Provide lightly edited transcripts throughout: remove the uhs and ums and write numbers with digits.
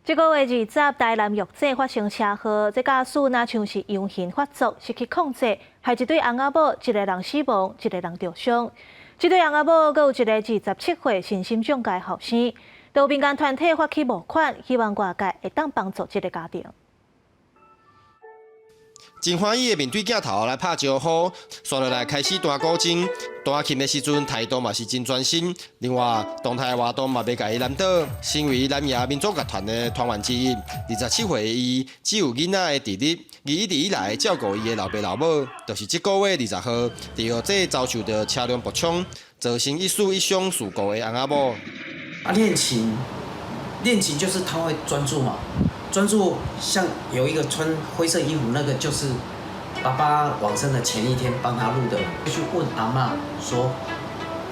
这个月20，台南玉井发生车祸，这驾驶若像是扬行发作，失去控制，害一对翁仔某，一个人死亡，一个人重伤。这对翁仔某，阁有一个27岁身心障碍后生。有民间团体发起募款，希望外界会当帮助这个家庭。真欢喜的面对镜头来拍招呼，刷落来开始弹古筝。弹琴的时阵态度嘛是真专心。另外，动态活动嘛袂甲伊难倒。身为南亚民族乐团的团员之一，27岁的伊只有囡仔的弟弟，伊一直以来照顾伊的老爸老母，就是这个月20号，第二这遭受到车辆爆冲，造成一死一伤事故的翁仔某。练琴就是他会专注嘛。专注像有一个穿灰色衣服，那个就是爸爸往生的前一天帮他录的。就去问阿嬷说，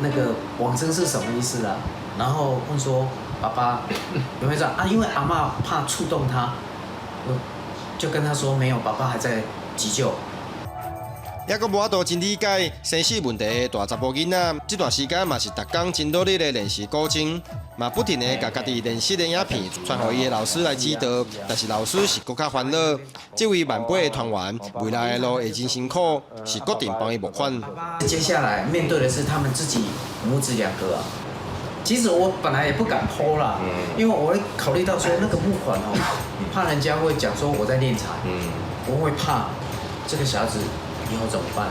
那个往生是什么意思啊？然后问说爸爸有没有这样啊？因为阿嬷怕触动他，就跟他说没有，爸爸还在急救。也阁无法度真理解生死问题的大查甫囡仔，这段时间嘛是逐工真努力的练习古筝，嘛不停的甲家己练习的影片传予伊的老师来指导，但是老师是搁较烦恼。这位万杯的团员未来的路会真辛苦，是决定帮伊募款。接下来面对的是他们自己母子2个啊。其实我本来也不敢 po 啦，因为我会考虑到说那个募款怕人家会讲说我在敛财，我会怕这个小孩子以后怎么办？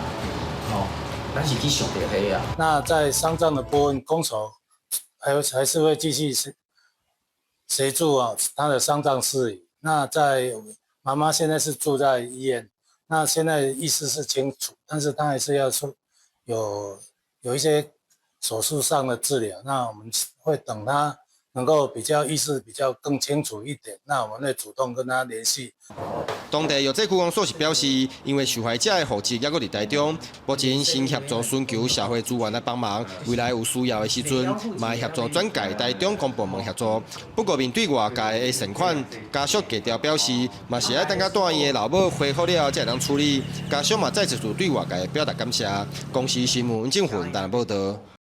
咱是去想着黑啊。那在丧葬的部分，公所还是会继续协助他的丧葬事宜。那在妈妈现在是住在医院，那现在意识是清楚，但是他还是要有一些手术上的治疗。那我们会等他能够意识比较更清楚一点，那我们会主动跟他联系。当地有这区公所是表示，因为受害者的户籍也搁伫台中，目前先协助寻求社会资源来帮忙，未来有需要的时阵，嘛会协助转介台中公部门协助。不过面对外界的善款，家属低调表示，嘛是要等到带伊的老母恢复了才会当处理。家属嘛再次对外界表达感谢。公司新闻郑云台南报道。